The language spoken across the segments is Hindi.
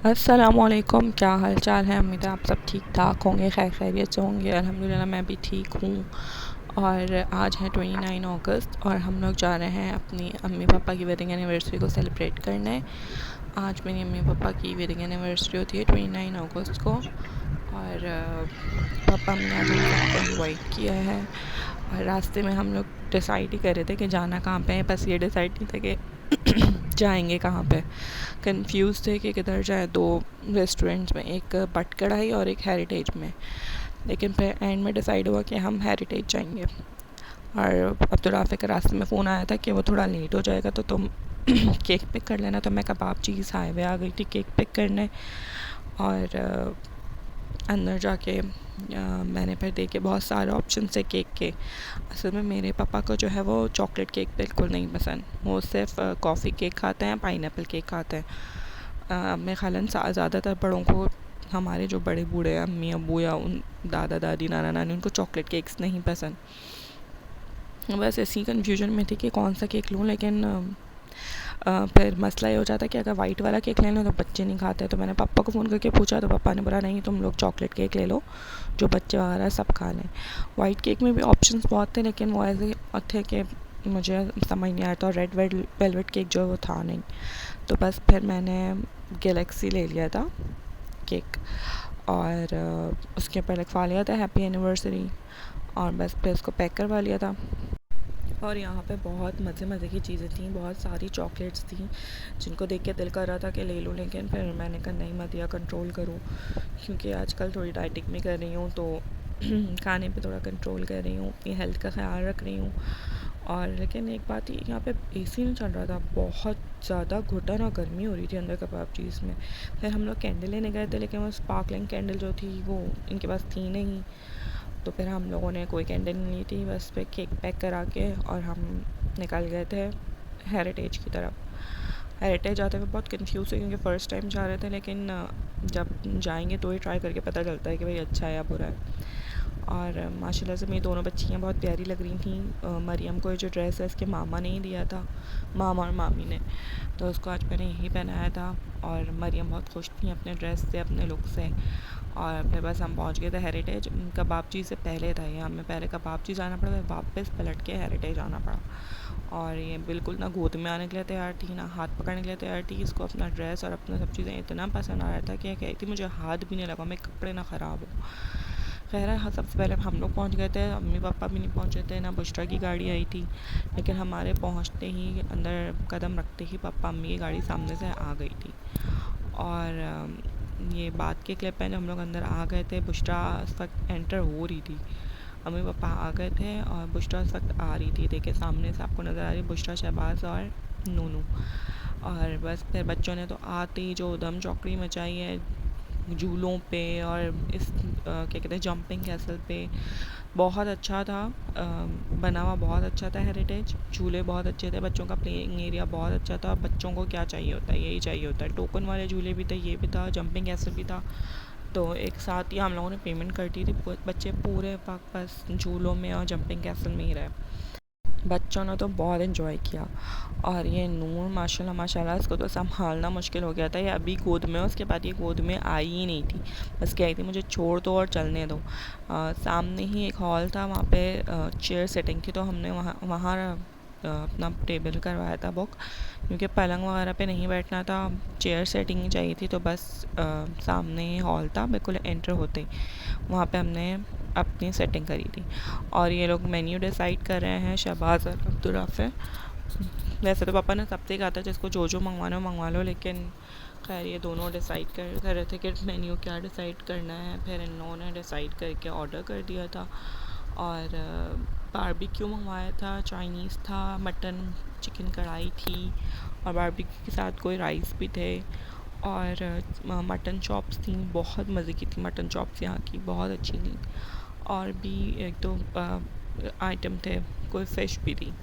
अस्सलामुअलैकुम, क्या हाल चाल है। उम्मीद है आप सब ठीक ठाक होंगे, खैर खैरियत से होंगे। अल्हम्दुलिल्लाह मैं भी ठीक हूँ। और आज है 29 अगस्त और हम लोग जा रहे हैं अपनी अम्मी पापा की वेडिंग एनिवर्सरी को सेलिब्रेट करने। आज मेरी अम्मी पापा की वेडिंग एनिवर्सरी होती है 29 अगस्त को। और पापा हमने आज हम सबको इनवाइट किया है। और रास्ते में हम लोग डिसाइड ही कर रहे थे कि जाना कहाँ पे है, बस ये डिसाइड नहीं था कि जाएंगे कहाँ पे। कंफ्यूज थे कि किधर जाए। दो रेस्टोरेंट्स में, एक बट कढ़ाई और एक हेरिटेज में, लेकिन फिर एंड में डिसाइड हुआ कि हम हेरिटेज जाएंगे। और अब्दुल के रास्ते में फ़ोन आया था कि वो थोड़ा लेट हो जाएगा तो तुम केक पिक कर लेना। तो मैं कबाब चीज़ हाईवे आ गई थी केक पिक करने। और अंदर जाके मैंने फिर देखे बहुत सारे ऑप्शन थे केक के। असल में मेरे पापा को जो है वो चॉकलेट केक बिल्कुल नहीं पसंद। वो सिर्फ कॉफ़ी केक खाते हैं, पाइनएप्पल केक खाते हैं। मेरे ख़ालन ज़्यादातर बड़ों को, हमारे जो बड़े बूढ़े हैं, अम्मी अबू या उन दादा दादी नाना नानी, उनको चॉकलेट केक्स नहीं पसंद। बस इसी कन्फ्यूजन में थी कि कौन सा केक लूँ। लेकिन फिर मसला ये हो जाता कि अगर वाइट वाला केक ले लो तो बच्चे नहीं खाते। तो मैंने पापा को फ़ोन करके पूछा तो पापा ने बोला नहीं, तुम लोग चॉकलेट केक ले लो, जो बच्चे वगैरह सब खा लें। वाइट केक में भी ऑप्शंस बहुत थे, लेकिन वो ऐसे थे कि मुझे समझ नहीं आया था। रेड वेलवेट केक जो है वो था नहीं। तो बस फिर मैंने गैलेक्सी ले लिया था केक। और उसके ऊपर लिखवा लिया था हैप्पी एनिवर्सरी। और बस फिर उसको पैक करवा लिया था। और यहाँ पे बहुत मज़े मज़े की चीज़ें थी, बहुत सारी चॉकलेट्स थी जिनको देख के दिल कर रहा था कि ले लूँ। लेकिन फिर मैंने कहा नहीं, मत या कंट्रोल करूँ, क्योंकि आजकल थोड़ी डाइटिंग भी कर रही हूँ तो खाने पे थोड़ा कंट्रोल कर रही हूँ, अपनी हेल्थ का ख्याल रख रही हूँ। और लेकिन एक बात ही, यहाँ पे एसी नहीं चल रहा था, बहुत ज़्यादा घुटन और गर्मी हो रही थी अंदर कबाब चीज़ में। फिर हम लोग कैंडल लेने गए थे, लेकिन वो स्पार्कलिंग कैंडल जो थी वो इनके पास थी नहीं। तो फिर हम लोगों ने कोई कैंडल नहीं ली थी, बस फिर केक पैक करा के और हम निकल गए थे हेरिटेज की तरफ। हेरिटेज जाते हुए बहुत कंफ्यूज हुई, क्योंकि फ़र्स्ट टाइम जा रहे थे। लेकिन जब जाएंगे तो ही ट्राई करके पता चलता है कि भाई अच्छा है या बुरा है। और माशाल्लाह से मेरी दोनों बच्चियाँ बहुत प्यारी लग रही थी। मरियम को जो ड्रेस है इसके मामा ने ही दिया था, मामा और मामी ने, तो उसको आज मैंने यही पहनाया था। और मरियम बहुत खुश थी अपने ड्रेस से, अपने लुक से। और फिर बस हम पहुंच गए थे हेरिटेज। कबाबची से पहले था ये, हमें पहले कबाबची जाना पड़ा, फिर वापस पलट के हेरिटेज आना पड़ा। और ये बिल्कुल ना गोद में आने के लिए तैयार थी, ना हाथ पकड़ने के लिए तैयार थी। इसको अपना ड्रेस और अपना सब चीज़ें इतना पसंद आ रहा था कि कहती थी मुझे हाथ भी नहीं लगा, मेरे कपड़े ना ख़राब हो। खैर है, हाँ, सबसे पहले हम लोग पहुंच गए थे, अम्मी पापा भी नहीं पहुंचे थे, ना बुशरा की गाड़ी आई थी। लेकिन हमारे पहुंचते ही, अंदर कदम रखते ही पापा अम्मी की गाड़ी सामने से आ गई थी। और ये बात के क्लिप है, जब हम लोग अंदर आ गए थे, बुशरा उस वक्त एंटर हो रही थी। अम्मी पापा आ गए थे और बुशरा उस वक्त आ रही थी। देखिए सामने से आपको नज़र आ रही है बुशरा, शहबाज और नूनू। और बस फिर बच्चों ने तो आते ही जो दम चौकड़ी मचाई है झूलों पे, और इस क्या कहते हैं, जंपिंग कैसल पे। बहुत अच्छा था, बना हुआ बहुत अच्छा था हेरिटेज। झूले बहुत अच्छे थे, बच्चों का प्लेइंग एरिया बहुत अच्छा था। बच्चों को क्या चाहिए होता है, यही चाहिए होता है। टोकन वाले झूले भी थे, ये भी था, जंपिंग कैसल भी था। तो एक साथ ही हम लोगों ने पेमेंट कर दी थी। बच्चे पूरे वक्त बस झूलों में और जंपिंग कैसल में ही रहे। बच्चों ने तो बहुत इन्जॉय किया। और ये नूर माशाल्लाह माशाल्लाह, इसको तो संभालना मुश्किल हो गया था। ये अभी गोद में, उसके बाद ये गोद में आई ही नहीं थी, बस कह रही थी मुझे छोड़ दो और चलने दो। सामने ही एक हॉल था, वहाँ पे चेयर सेटिंग थी, तो हमने वहाँ वहाँ अपना टेबल करवाया था बुक, क्योंकि पलंग वगैरह पे नहीं बैठना था, चेयर सेटिंग ही चाहिए थी। तो बस सामने ही हॉल था, बिल्कुल एंटर होते ही वहाँ पे हमने अपनी सेटिंग करी थी। और ये लोग मेन्यू डिसाइड कर रहे हैं, शहबाज और अब्दुल। वैसे तो पापा ने सबसे कहा था जिसको जो जो मंगवाना हो मंगवा लो, लेकिन खैर ये दोनों डिसाइड कर रहे थे कि मेन्यू क्या डिसाइड करना है। फिर इन लोगों ने डिसाइड करके ऑर्डर कर दिया था। और बारबेक्यू मंगवाया था, चाइनीज़ था, मटन चिकन कढ़ाई थी, और बारबेक्यू के साथ कोई राइस भी थे। और मटन चॉप्स थी, बहुत मज़े की थी मटन चॉप्स, यहाँ की बहुत अच्छी थी। और भी एक दो आइटम थे, कोई फ़िश भी थी,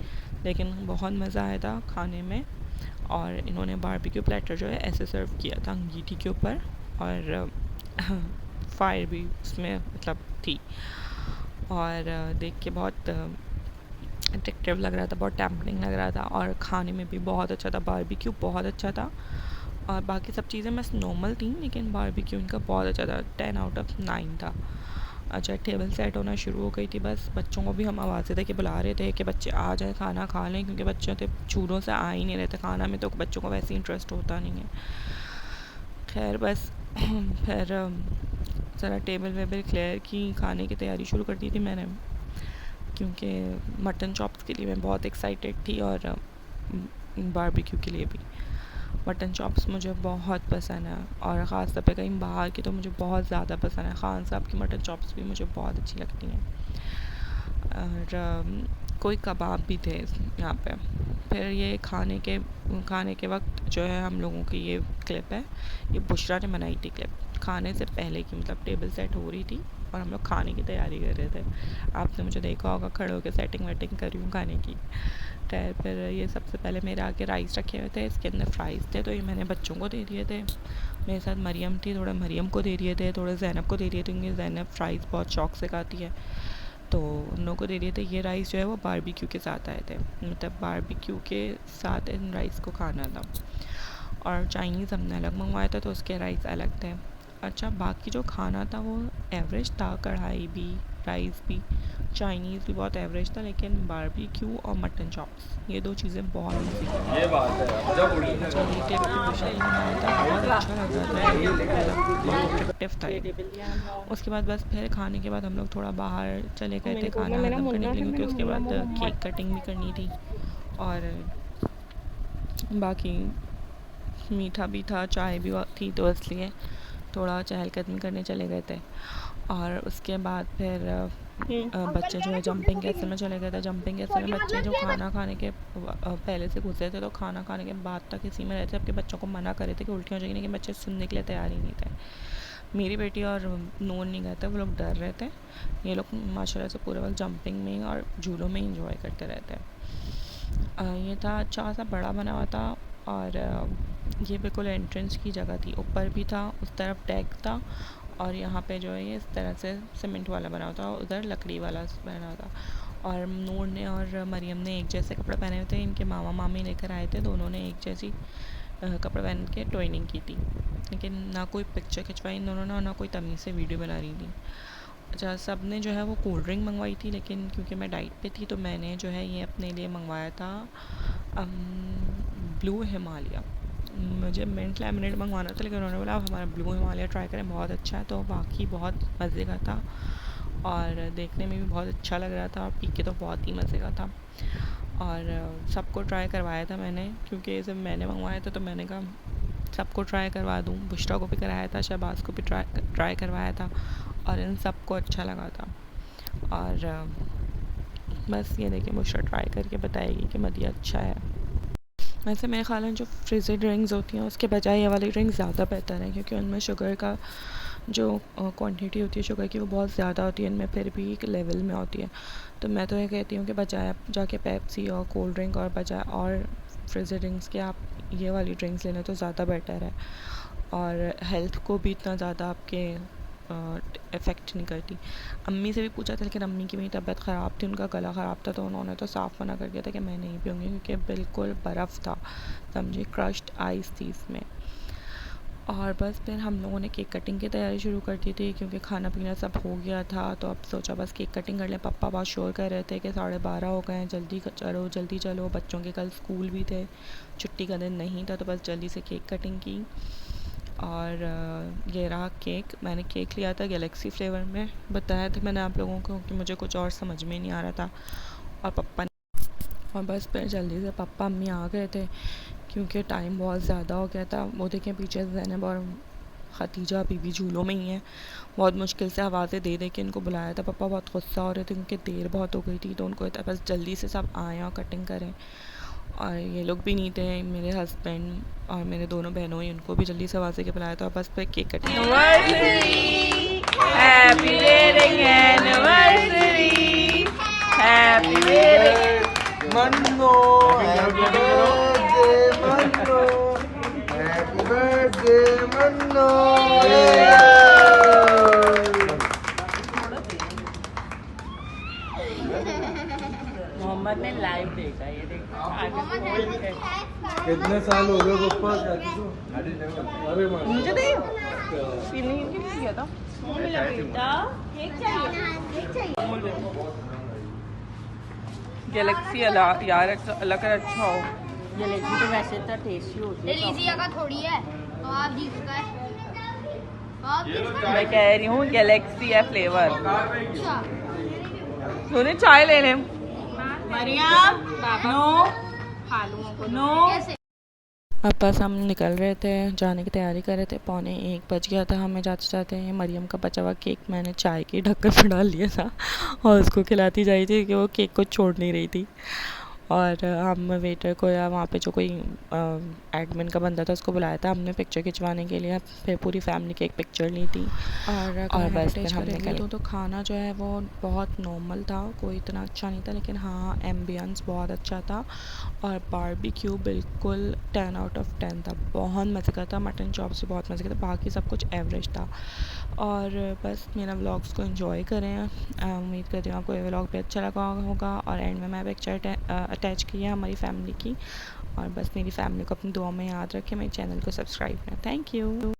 लेकिन बहुत मज़ा आया था खाने में। और इन्होंने बारबेक्यू प्लेटर जो है ऐसे सर्व किया था अंगीठी के ऊपर, और फायर भी उसमें मतलब थी। और देख के बहुत अट्रैक्टिव लग रहा था, बहुत टेम्पटिंग लग रहा था। और खाने में भी बहुत अच्छा था, बारबेक्यू बहुत अच्छा था। और बाकी सब चीज़ें बस नॉर्मल थी, लेकिन बारबेक्यू इनका बहुत अच्छा था, 10 आउट ऑफ 9 था। अच्छा, टेबल सेट होना शुरू हो गई थी, बस बच्चों को भी हम आवाज़ें दे के बुला रहे थे कि बच्चे आ जाए खाना खा लें, क्योंकि बच्चे तो चूल्हों से आ ही नहीं रहते खाना में, तो बच्चों को वैसे इंटरेस्ट होता नहीं है। खैर बस फिर ज़रा टेबल वेबल क्लियर की, खाने की तैयारी शुरू कर दी थी मैंने, क्योंकि मटन चॉप्स के लिए मैं बहुत एक्साइटेड थी और बारबेक्यू के लिए भी। मटन चॉप्स मुझे बहुत पसंद है, और ख़ास तौर पे कहीं बाहर की तो मुझे बहुत ज़्यादा पसंद है। खान साहब की मटन चॉप्स भी मुझे बहुत अच्छी लगती हैं। और कोई कबाब भी थे यहाँ पे। फिर ये खाने के वक्त जो है हम लोगों की ये क्लिप है, ये बुशरा ने बनाई थी क्लिप, खाने से पहले की, मतलब टेबल सेट हो रही थी और हम लोग खाने की तैयारी कर रहे थे। आपने मुझे देखा होगा खड़े होकर सेटिंग वेटिंग कर रही हूँ खाने की। खैर फिर ये सबसे पहले मेरे आगे राइस रखे हुए थे, इसके अंदर फ्राइज़ थे, तो ये मैंने बच्चों को दे दिए थे। मेरे साथ मरियम थी, थोड़ा मरियम को दे दिए थे, थोड़े ज़ैनब को दे दिए थे, क्योंकि ज़ैनब फ्राइज़ बहुत शौक से खाती है, तो उन लोगों को दे दिए थे। ये राइस जो है वो बारबेक्यू के साथ आए थे, मतलब बारबेक्यू के साथ इन राइस को खाना था। और चाइनीज़ हमने अलग मंगवाया था, तो उसके राइस अलग थे। अच्छा, बाकी जो खाना था वो एवरेज था, कढ़ाई भी, राइस भी, चाइनीज़ भी बहुत एवरेज था, लेकिन बारबेक्यू और मटन चॉप्स ये दो चीज़ें बहुत मज़े की थी। ये बात है जब अच्छा, ये क्लिप भी बुशरा ने बनाया था, बहुत अच्छा लग रहा था, मतलब बहुत अट्रैक्टिव था ये। उसके बाद बस फिर खाने के बाद हम लोग थोड़ा बाहर चले गए थे खाना हज़म करने के लिए, क्योंकि उसके बाद केक कटिंग भी करनी थी, और बाकी मीठा भी था, चाय भी थी, तो इसलिए थोड़ा चहलकदमी करने चले गए थे। और उसके बाद फिर बच्चे जो है जंपिंग कैसल में चले गए थे। जंपिंग कैसल में बच्चे जो खाना खाने के पहले से घुसे थे, तो खाना खाने के बाद तक इसी में रहते, अपने बच्चों को मना करे थे कि उल्टियाँ हो जाएगी, लेकिन बच्चे सुनने के लिए तैयार ही नहीं थे। मेरी बेटी और नून नहीं गए थे, वो लोग डर रहे थे। ये लोग माशाल्लाह से पूरे वक्त जंपिंग में और झूलों में इंजॉय करते रहते हैं। ये था अच्छा सा बड़ा बना हुआ था, और ये बिल्कुल एंट्रेंस की जगह थी, ऊपर भी था, उस तरफ डेक था, और यहाँ पे जो है ये इस तरह से सीमेंट वाला बना हुआ था, उधर लकड़ी वाला बना हुआ था। और नूर ने और मरियम ने एक जैसे कपड़े पहने हुए थे, इनके मामा मामी लेकर आए थे, दोनों ने एक जैसी कपड़े पहन के ट्रेनिंग की थी, लेकिन ना कोई पिक्चर खिंचवाई इन दोनों ने, और ना कोई तमीज़ से वीडियो बना रही थी। अच्छा, सब ने जो है वो कोल्ड ड्रिंक मंगवाई थी, लेकिन क्योंकि मैं डाइट पे थी, तो मैंने जो है ये अपने लिए मंगवाया था ब्लू हिमालय। मुझे मिंट लेमनेड मंगवाना था, लेकिन उन्होंने बोला आप हमारा ब्लू हिमालय ट्राई करें, बहुत अच्छा है, तो वाकई बहुत मज़े का था, और देखने में भी बहुत अच्छा लग रहा था, और पी के तो बहुत ही मज़े का था। और सबको ट्राई करवाया था मैंने, क्योंकि जब मैंने मंगवाया था तो मैंने कहा सबको ट्राई करवा दूँ। बुशरा को भी कराया था, शहबाज को भी ट्राई करवाया था, और इन सबको अच्छा लगा था। और बस ये देखिए, बुशरा ट्राई करके बताएगी कि मदिया अच्छा है। वैसे मेरे ख़्याल में जो फ्रिज़ी ड्रिंक्स होती हैं उसके बजाय ये वाली ड्रिंक ज़्यादा बेहतर है, क्योंकि उनमें शुगर का जो क्वांटिटी होती है शुगर की वो बहुत ज़्यादा होती है, इनमें फिर भी एक लेवल में होती है। तो मैं तो ये कहती हूँ कि बजाय आप जाके पेप्सी और कोल्ड ड्रिंक और बजाय और फ्रिज़ी ड्रिंक्स के आप ये वाली ड्रिंक्स ले लें तो ज़्यादा बेटर है, और हेल्थ को भी इतना ज़्यादा आपके इफ़ेक्ट नहीं करती। अम्मी से भी पूछा था, लेकिन अम्मी की मेरी तबीयत ख़राब थी, उनका गला ख़राब था, तो उन्होंने तो साफ़ मना कर दिया था कि मैं नहीं पीऊँगी, क्योंकि बिल्कुल बर्फ़ था, समझिए क्रश्ड आइस थी इसमें। और बस फिर हम लोगों ने केक कटिंग की तैयारी शुरू कर दी थी, क्योंकि खाना पीना सब हो गया था, तो अब सोचा बस केक कटिंग कर लें। पापा बहुत शोर कर रहे थे कि 12:30 हो गए हैं, जल्दी चलो, बच्चों के कल स्कूल भी थे, छुट्टी का दिन नहीं था, तो बस जल्दी से केक कटिंग की। और ये रहा केक। मैंने केक लिया था गैलेक्सी फ्लेवर में, बताया था मैंने आप लोगों को कि मुझे कुछ और समझ में नहीं आ रहा था, और पापा और बस फिर जल्दी से पापा अम्मी आ गए थे, क्योंकि टाइम बहुत ज़्यादा हो गया था। वो देखें पीछे ज़ैनब और खतीजा अभी भी झूलों में ही हैं। बहुत मुश्किल से आवाज़ें दे दे के इनको बुलाया था। पापा बहुत गुस्सा हो रहे थे, क्योंकि देर बहुत हो गई थी, तो उनको था बस जल्दी से सब आएँ और कटिंग करें। और ये लोग भी नहीं थे, मेरे हस्बैंड और मेरे दोनों बहनों ही, उनको भी जल्दी से आवाज़ के बुलाया था, और बस फिर cake cutting. Happy wedding anniversary, happy wedding मन्नो, हैप्पी बर्थडे मन्नो, हैप्पी बर्थडे मन्नो। मोहम्मद ने लाइव देखा, ये देखो आगे कितने साल हो गए पप्पा शादी को? अरे मुझे दे पीने के लिए किया था गैलेक्सी यार अलग का अच्छा हो। जलेबी तो वैसे तो टेस्टी होती है। एलिजिया का थोड़ी है तो आप जिसका है आप जिसका मैं कह रही हूँ गैलेक्सी है फ्लेवर। अच्छा तूने चाय ले ले। मरियम नो नो कैसे अब बस हम निकल रहे थे, जाने की तैयारी कर रहे थे। 1:45 बज गया था हमें जाते जाते। मरियम का बचा हुआ केक मैंने चाय के ढक्कन में डाल लिया था और उसको खिलाती जा रही थी कि वो केक को छोड़ नहीं रही थी। और हम वेटर को या वहाँ पे जो कोई एडमिन का बंदा था उसको बुलाया था हमने पिक्चर खिंचवाने के लिए। फिर पूरी फैमिली की एक पिक्चर ली थी और बस फिर हमने करें तो खाना जो है वो बहुत नॉर्मल था, कोई इतना अच्छा नहीं था, लेकिन हाँ एम्बियंस बहुत अच्छा था और बारबेक्यू बिल्कुल 10 आउट ऑफ 10 था। बहुत मज़े का था। मटन चॉप से बहुत मज़े का था, बाकी सब कुछ एवरेज था। और बस मेरा व्लॉग्स को एंजॉय करें। उम्मीद करती हूँ आपको ये व्लॉग भी अच्छा लगा होगा। और एंड में मैं पिक्चर अटैच की है हमारी फैमिली की। और बस मेरी फैमिली को अपनी दुआ में याद रखें, मेरे चैनल को सब्सक्राइब करें। Thank you.